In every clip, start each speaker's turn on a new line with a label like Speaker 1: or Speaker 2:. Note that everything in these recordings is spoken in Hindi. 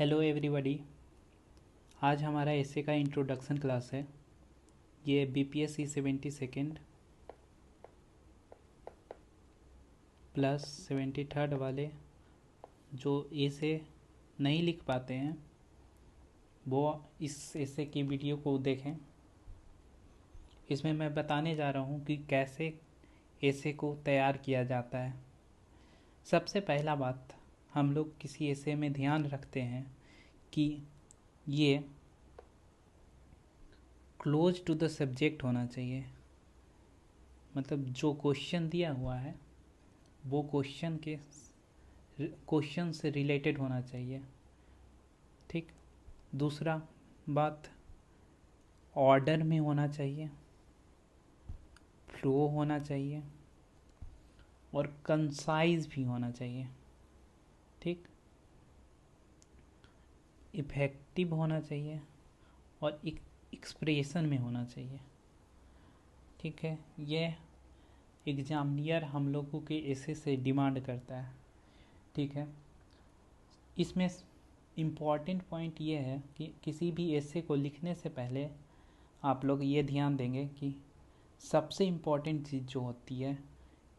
Speaker 1: Hello everybody. आज हमारा एसे का इंट्रोडक्शन क्लास है। ये बीपीएससी 72 प्लस 73 वाले जो एसे नहीं लिख पाते हैं वो इस एसे की वीडियो को देखें। इसमें मैं बताने जा रहा हूँ कि कैसे एसे को तैयार किया जाता है। सबसे पहला बात, हम लोग किसी एसे में ध्यान रखते हैं कि ये क्लोज टू द सब्जेक्ट होना चाहिए। मतलब जो क्वेश्चन दिया हुआ है वो क्वेश्चन से रिलेटेड होना चाहिए। ठीक। दूसरा बात, ऑर्डर में होना चाहिए, फ्लो होना चाहिए और कंसाइज भी होना चाहिए। ठीक। इफेक्टिव होना चाहिए और एक्सप्रेशन में होना चाहिए। ठीक है, ये एग्जामिनर हम लोगों के ऐसे से डिमांड करता है। ठीक है, इसमें इम्पॉर्टेंट पॉइंट ये है कि किसी भी ऐसे को लिखने से पहले आप लोग ये ध्यान देंगे कि सबसे इम्पॉर्टेंट चीज़ जो होती है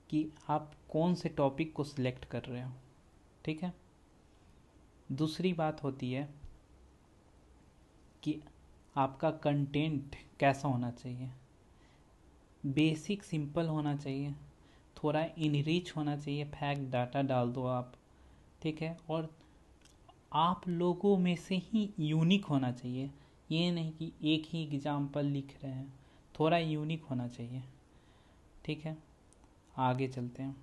Speaker 1: कि आप कौन से टॉपिक को सिलेक्ट कर रहे हो। ठीक है। दूसरी बात होती है कि आपका कंटेंट कैसा होना चाहिए। बेसिक सिंपल होना चाहिए, थोड़ा इनरिच होना चाहिए, फैक्ट डाटा डाल दो आप। ठीक है, और आप लोगों में से ही यूनिक होना चाहिए। ये नहीं कि एक ही एग्जाम्पल लिख रहे हैं, थोड़ा यूनिक होना चाहिए। ठीक है, आगे चलते हैं।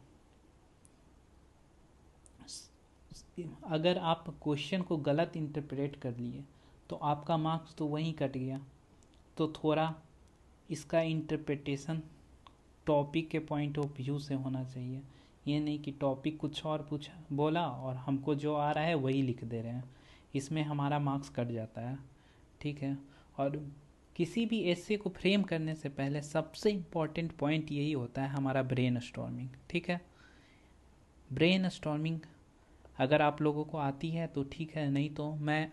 Speaker 1: अगर आप क्वेश्चन को गलत इंटरप्रेट कर लिए तो आपका मार्क्स तो वहीं कट गया। तो थोड़ा इसका इंटरप्रिटेशन टॉपिक के पॉइंट ऑफ व्यू से होना चाहिए। ये नहीं कि टॉपिक कुछ और बोला और हमको जो आ रहा है वही लिख दे रहे हैं, इसमें हमारा मार्क्स कट जाता है। ठीक है, और किसी भी ऐसे को फ्रेम करने से पहले सबसे इम्पॉर्टेंट पॉइंट यही होता है हमारा ब्रेन स्टॉर्मिंग। ठीक है, ब्रेन स्टॉर्मिंग अगर आप लोगों को आती है तो ठीक है, नहीं तो मैं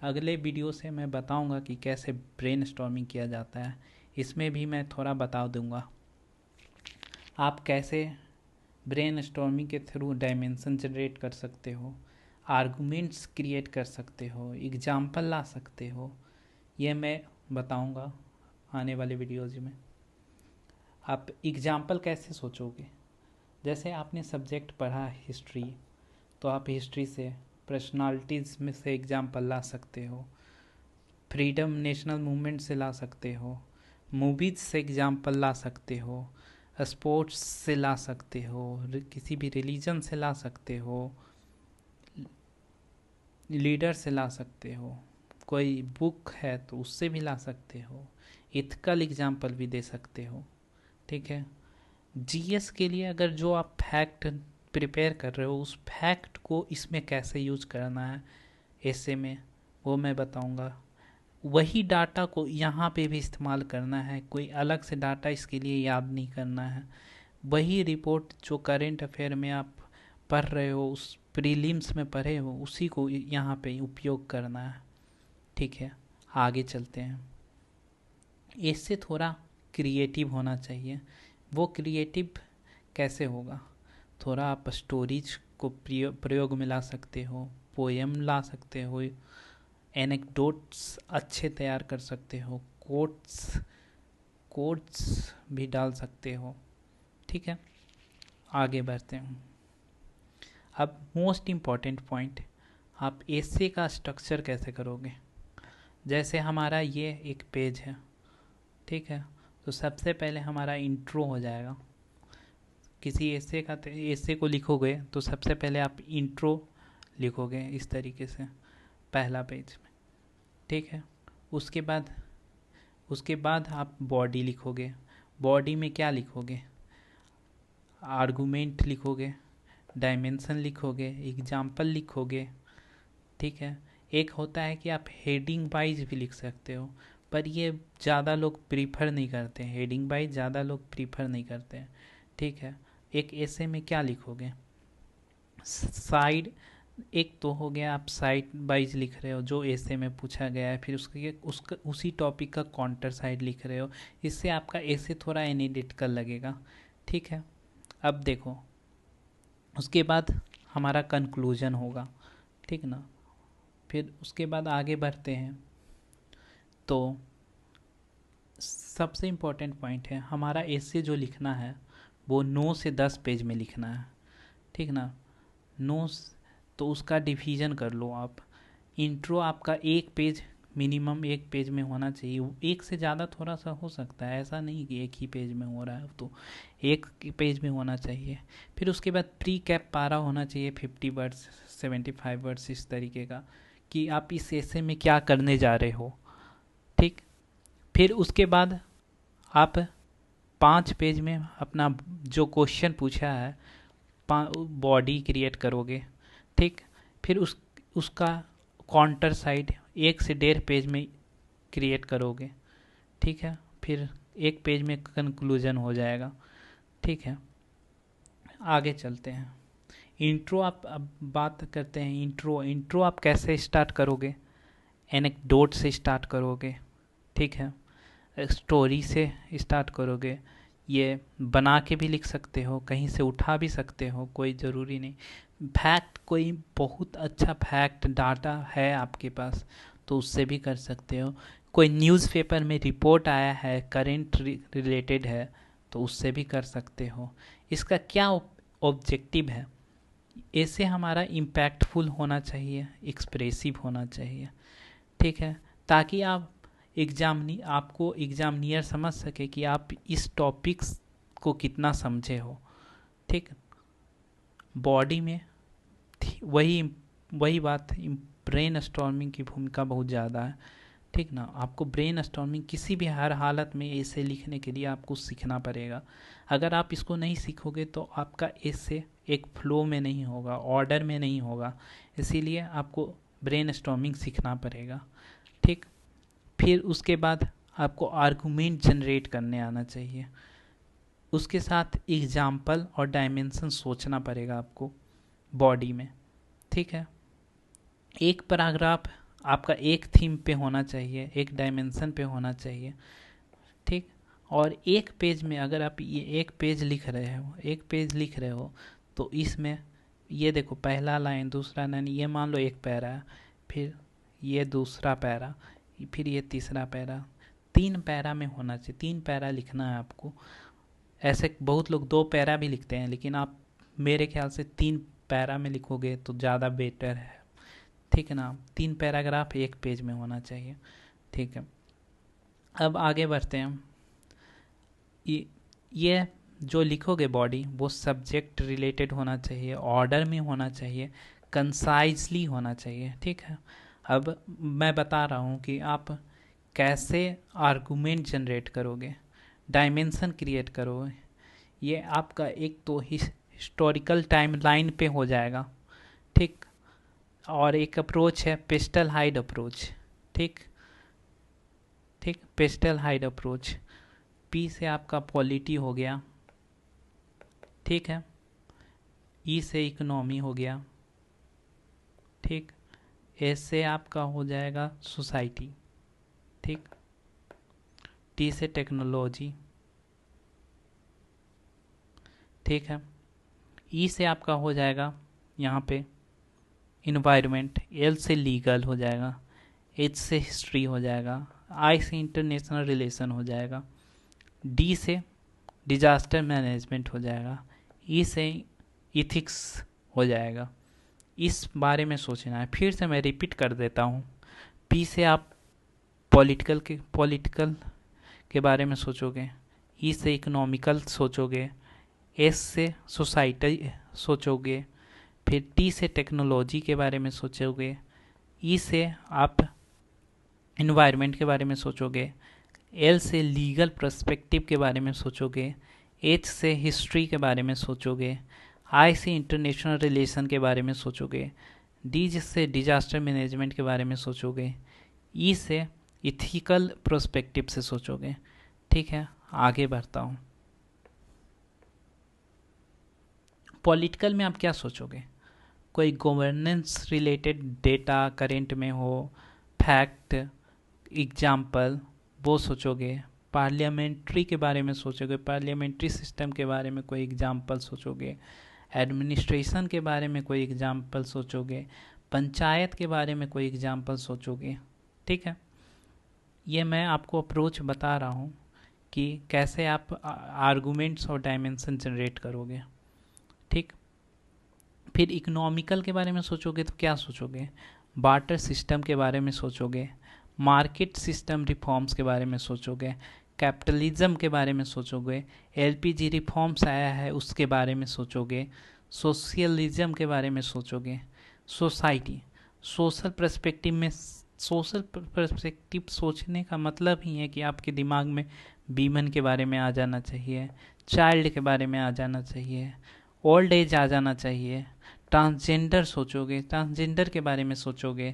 Speaker 1: अगले वीडियो से मैं बताऊंगा कि कैसे ब्रेन स्टॉर्मिंग किया जाता है। इसमें भी मैं थोड़ा बता दूंगा आप कैसे ब्रेन स्टॉर्मिंग के थ्रू डायमेंशन जनरेट कर सकते हो, आर्गुमेंट्स क्रिएट कर सकते हो, एग्जाम्पल ला सकते हो। ये मैं बताऊंगा आने वाले वीडियोज़ में। आप एग्जाम्पल कैसे सोचोगे, जैसे आपने सब्जेक्ट पढ़ा हिस्ट्री, तो आप हिस्ट्री से पर्सनालिटीज़ में से एग्जाम्पल ला सकते हो, फ्रीडम नेशनल मूवमेंट से ला सकते हो, मूवीज़ से एग्जाम्पल ला सकते हो, स्पोर्ट्स से ला सकते हो, किसी भी रिलीजन से ला सकते हो, लीडर से ला सकते हो, कोई बुक है तो उससे भी ला सकते हो, इथिकल एग्जाम्पल भी दे सकते हो। ठीक है, जीएस के लिए अगर जो आप फैक्ट प्रिपेयर कर रहे हो उस फैक्ट को इसमें कैसे यूज करना है ऐसे में, वो मैं बताऊंगा। वही डाटा को यहाँ पे भी इस्तेमाल करना है, कोई अलग से डाटा इसके लिए याद नहीं करना है। वही रिपोर्ट जो करेंट अफेयर में आप पढ़ रहे हो, उस प्रीलिम्स में पढ़े हो, उसी को यहाँ पे उपयोग करना है। ठीक है, आगे चलते हैं। इससे थोड़ा क्रिएटिव होना चाहिए। वो क्रिएटिव कैसे होगा, थोड़ा आप स्टोरीज को प्रयोग में ला सकते हो, पोएम ला सकते हो, एनेक्डोट्स अच्छे तैयार कर सकते हो, कोट्स भी डाल सकते हो। ठीक है, आगे बढ़ते हैं। अब मोस्ट इम्पॉर्टेंट पॉइंट, आप एसे का स्ट्रक्चर कैसे करोगे। जैसे हमारा ये एक पेज है, ठीक है, तो सबसे पहले हमारा इंट्रो हो जाएगा। किसी एसे को लिखोगे तो सबसे पहले आप इंट्रो लिखोगे इस तरीके से पहला पेज में। ठीक है, उसके बाद आप बॉडी लिखोगे। बॉडी में क्या लिखोगे, आर्गुमेंट लिखोगे, डायमेंशन लिखोगे, एग्जाम्पल लिखोगे। ठीक है, एक होता है कि आप हेडिंग वाइज भी लिख सकते हो, पर ये ज़्यादा लोग प्रीफर नहीं करते हैं, हेडिंग वाइज ज़्यादा लोग प्रीफर नहीं करते हैं। ठीक है, एक ऐसे में क्या लिखोगे, साइड एक तो हो गया आप साइड वाइज लिख रहे हो जो एसे में पूछा गया है, फिर उसका उसी टॉपिक का काउंटर साइड लिख रहे हो, इससे आपका एसे थोड़ा एनालिटिकल लगेगा। ठीक है, अब देखो उसके बाद हमारा कंक्लूजन होगा, ठीक ना। फिर उसके बाद आगे बढ़ते हैं, तो सबसे इम्पोर्टेंट पॉइंट है हमारा एसे जो लिखना है वो 9 से 10 पेज में लिखना है, ठीक ना। 9 तो उसका डिवीज़न कर लो आप। इंट्रो आपका एक पेज, मिनिमम एक पेज में होना चाहिए, एक से ज़्यादा थोड़ा सा हो सकता है, ऐसा नहीं कि एक ही पेज में हो रहा है, तो एक पेज में होना चाहिए। फिर उसके बाद प्री कैप पारा होना चाहिए 50 वर्ड्स 75 वर्ड्स इस तरीके का, कि आप इस एसे में क्या करने जा रहे हो, ठीक। फिर उसके बाद आप 5 पेज में अपना जो क्वेश्चन पूछा है बॉडी क्रिएट करोगे, ठीक। फिर उसका काउंटर साइड 1 से 1.5 पेज में क्रिएट करोगे, ठीक है। फिर 1 पेज में कंक्लूजन हो जाएगा, ठीक है। आगे चलते हैं, इंट्रो आप अब बात करते हैं। इंट्रो आप कैसे स्टार्ट करोगे, एनेक्डोट से स्टार्ट करोगे, ठीक है, स्टोरी से स्टार्ट करोगे। ये बना के भी लिख सकते हो, कहीं से उठा भी सकते हो, कोई ज़रूरी नहीं। फैक्ट, कोई बहुत अच्छा फैक्ट डाटा है आपके पास तो उससे भी कर सकते हो। कोई न्यूज़पेपर में रिपोर्ट आया है करेंट रिलेटेड है तो उससे भी कर सकते हो। इसका क्या ऑब्जेक्टिव है, ऐसे हमारा इम्पैक्टफुल होना चाहिए, एक्सप्रेसिव होना चाहिए, ठीक है, ताकि आपको एग्जामिनियर समझ सके कि आप इस टॉपिक्स को कितना समझे हो, ठीक। बॉडी में वही बात, ब्रेन स्टॉर्मिंग की भूमिका बहुत ज़्यादा है, ठीक ना। आपको ब्रेन स्टॉर्मिंग किसी भी हर हालत में ऐसे लिखने के लिए आपको सीखना पड़ेगा। अगर आप इसको नहीं सीखोगे तो आपका ऐसे एक फ्लो में नहीं होगा, ऑर्डर में नहीं होगा, इसीलिए आपको ब्रेन स्टॉर्मिंग सीखना पड़ेगा, ठीक। फिर उसके बाद आपको आर्गूमेंट जनरेट करने आना चाहिए, उसके साथ एग्जाम्पल और डायमेंशन सोचना पड़ेगा आपको बॉडी में, ठीक है। एक पैराग्राफ आपका एक थीम पे होना चाहिए, एक डायमेंशन पे होना चाहिए, ठीक। और एक पेज में अगर आप ये एक पेज लिख रहे हो तो इसमें ये देखो, पहला लाइन, दूसरा लाइन, ये मान लो एक पैरा है, फिर ये दूसरा पैरा, फिर ये तीसरा पैरा, 3 पैरा में होना चाहिए, 3 पैरा लिखना है आपको। ऐसे बहुत लोग 2 पैरा भी लिखते हैं, लेकिन आप मेरे ख्याल से 3 पैरा में लिखोगे तो ज़्यादा बेटर है, ठीक है ना। 3 पैराग्राफ एक पेज में होना चाहिए, ठीक है। अब आगे बढ़ते हैं, ये जो लिखोगे बॉडी वो सब्जेक्ट रिलेटेड होना चाहिए, ऑर्डर में होना चाहिए, कंसाइजली होना चाहिए, ठीक है। अब मैं बता रहा हूँ कि आप कैसे आर्गूमेंट जनरेट करोगे, डायमेंशन क्रिएट करोगे। ये आपका एक तो हिस्टोरिकल टाइमलाइन पे हो जाएगा, ठीक। और एक अप्रोच है पेस्टल हाइड अप्रोच, ठीक, पेस्टल हाइड अप्रोच। पी से आपका पॉलिटी हो गया, ठीक है। ई से इकोनॉमी हो गया, ठीक। एस से आपका हो जाएगा सोसाइटी, ठीक। टी से टेक्नोलॉजी, ठीक है। ई से आपका हो जाएगा यहाँ पे इन्वायरमेंट, एल से लीगल हो जाएगा, एच से हिस्ट्री हो जाएगा, आई से इंटरनेशनल रिलेशन हो जाएगा, डी से डिजास्टर मैनेजमेंट हो जाएगा, ई से इथिक्स हो जाएगा। इस बारे में सोचना है। फिर से मैं रिपीट कर देता हूँ, पी से आप पॉलिटिकल के बारे में सोचोगे, ई से इकोनॉमिकल सोचोगे, एस से सोसाइटी सोचोगे, फिर टी से टेक्नोलॉजी के बारे में सोचोगे, ई से आप इन्वायरमेंट के बारे में सोचोगे, एल से लीगल पर्सपेक्टिव के बारे में सोचोगे, एच से हिस्ट्री के बारे में सोचोगे, आई से इंटरनेशनल रिलेशन के बारे में सोचोगे, डी से डिजास्टर मैनेजमेंट के बारे में सोचोगे, ई से इथिकल पर्सपेक्टिव से सोचोगे, ठीक है। आगे बढ़ता हूँ, पॉलिटिकल में आप क्या सोचोगे, कोई गवर्नेंस रिलेटेड डेटा करेंट में हो, फैक्ट, एग्जाम्पल, वो सोचोगे। पार्लियामेंट्री के बारे में सोचोगे, पार्लियामेंट्री सिस्टम के बारे में कोई एग्जाम्पल सोचोगे। एडमिनिस्ट्रेशन के बारे में कोई एग्जाम्पल सोचोगे। पंचायत के बारे में कोई एग्जाम्पल सोचोगे। ठीक है, ये मैं आपको अप्रोच बता रहा हूँ कि कैसे आप आर्गूमेंट्स और डायमेंशन जनरेट करोगे। ठीक, फिर इकोनॉमिकल के बारे में सोचोगे तो क्या सोचोगे? बार्टर सिस्टम के बारे में सोचोगे, मार्केट सिस्टम रिफॉर्म्स के बारे में सोचोगे, कैपिटलिज्म के बारे में सोचोगे, एलपीजी रिफॉर्म्स आया है उसके बारे में सोचोगे, सोशलिज्म के बारे में सोचोगे, सोसाइटी, सोशल पर्सपेक्टिव में। सोशल पर्सपेक्टिव सोचने का मतलब ही है कि आपके दिमाग में वीमन के बारे में आ जाना चाहिए, चाइल्ड के बारे में आ जाना चाहिए, ओल्ड एज आ जाना चाहिए, ट्रांसजेंडर सोचोगे, ट्रांसजेंडर के बारे में सोचोगे,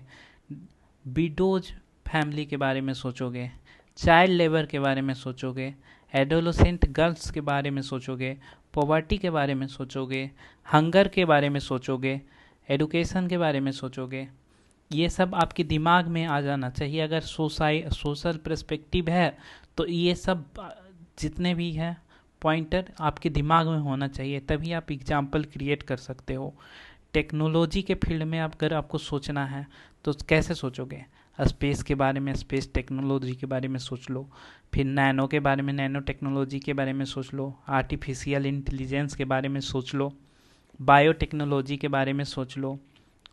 Speaker 1: विडोज फैमिली के बारे में सोचोगे, चाइल्ड लेबर के बारे में सोचोगे, एडोलेसेंट गर्ल्स के बारे में सोचोगे, पॉवर्टी के बारे में सोचोगे, हंगर के बारे में सोचोगे, एडुकेशन के बारे में सोचोगे। ये सब आपके दिमाग में आ जाना चाहिए। अगर सोशल पर्सपेक्टिव है तो ये सब जितने भी हैं पॉइंटर आपके दिमाग में होना चाहिए, तभी आप एग्जाम्पल क्रिएट कर सकते हो। टेक्नोलॉजी के फील्ड में अगर आपको सोचना है तो कैसे सोचोगे? स्पेस के बारे में स्पेस टेक्नोलॉजी के बारे में सोच लो, फिर नैनो के बारे में नैनो टेक्नोलॉजी के बारे में सोच लो, आर्टिफिशियल इंटेलिजेंस के बारे में सोच लो, बायोटेक्नोलॉजी के बारे में सोच लो,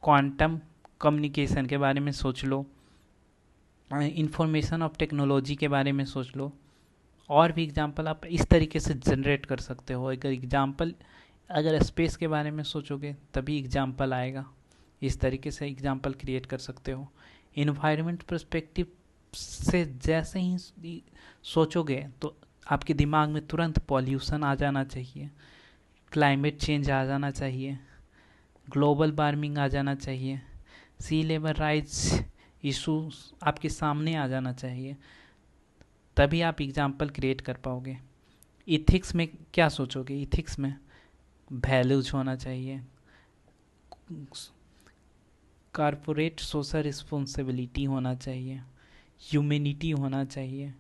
Speaker 1: क्वांटम कम्युनिकेशन के बारे में सोच लो, इंफॉर्मेशन ऑफ टेक्नोलॉजी के बारे में सोच लो। और भी एग्जाम्पल आप इस तरीके से जनरेट कर सकते हो। अगर स्पेस के बारे में सोचोगे तभी एग्जाम्पल आएगा, इस तरीके से एग्जाम्पल क्रिएट कर सकते हो। इन्वायरमेंट पर्सपेक्टिव से जैसे ही सोचोगे तो आपके दिमाग में तुरंत पॉल्यूशन आ जाना चाहिए, क्लाइमेट चेंज आ जाना चाहिए, ग्लोबल वार्मिंग आ जाना चाहिए, सी लेवल राइज इशू आपके सामने आ जाना चाहिए, तभी आप एग्जाम्पल क्रिएट कर पाओगे। इथिक्स में क्या सोचोगे? इथिक्स में वैल्यूज होना चाहिए, कॉरपोरेट सोशल रिस्पॉन्सिबिलिटी होना चाहिए, ह्यूमैनिटी होना चाहिए,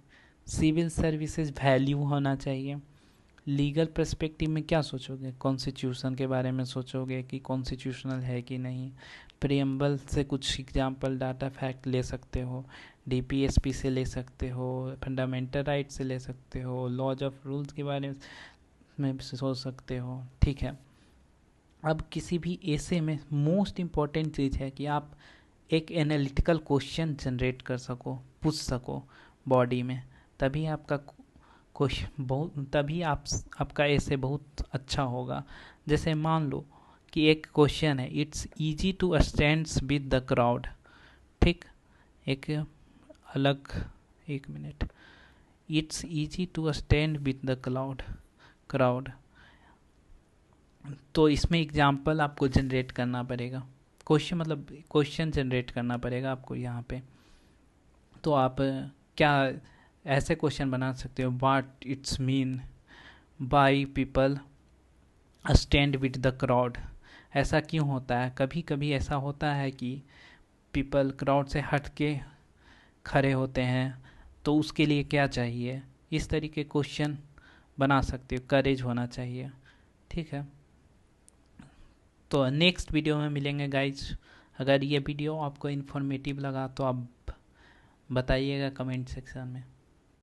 Speaker 1: सिविल सर्विसेज वैल्यू होना चाहिए। लीगल पर्सपेक्टिव में क्या सोचोगे? कॉन्स्टिट्यूशन के बारे में सोचोगे कि कॉन्स्टिट्यूशनल है कि नहीं, प्रियम्बल से कुछ एग्जाम्पल डाटा फैक्ट ले सकते हो, डीपीएसपी से ले सकते हो, फंडामेंटल राइट से ले सकते हो, लॉज ऑफ रूल्स के बारे में सोच सकते हो। ठीक है, अब किसी भी ऐसे में मोस्ट इम्पॉर्टेंट चीज़ है कि आप एक एनालिटिकल क्वेश्चन जनरेट कर सको, पूछ सको बॉडी में, तभी आपका आपका ऐसे बहुत अच्छा होगा। जैसे मान लो कि एक क्वेश्चन है, it's easy to stand with the crowd. ठीक, एक minute, it's easy to stand with the crowd. तो इसमें एग्जाम्पल आपको जनरेट करना पड़ेगा, क्वेश्चन जनरेट करना पड़ेगा आपको यहाँ पे। तो आप क्या ऐसे क्वेश्चन बना सकते हो, what it's mean by people stand with the crowd. ऐसा क्यों होता है? कभी कभी ऐसा होता है कि पीपल क्राउड से हट के खड़े होते हैं, तो उसके लिए क्या चाहिए? इस तरीके क्वेश्चन बना सकते हो, करेज होना चाहिए। ठीक है, तो नेक्स्ट वीडियो में मिलेंगे गाइज। अगर ये वीडियो आपको इन्फॉर्मेटिव लगा तो आप बताइएगा कमेंट सेक्शन में।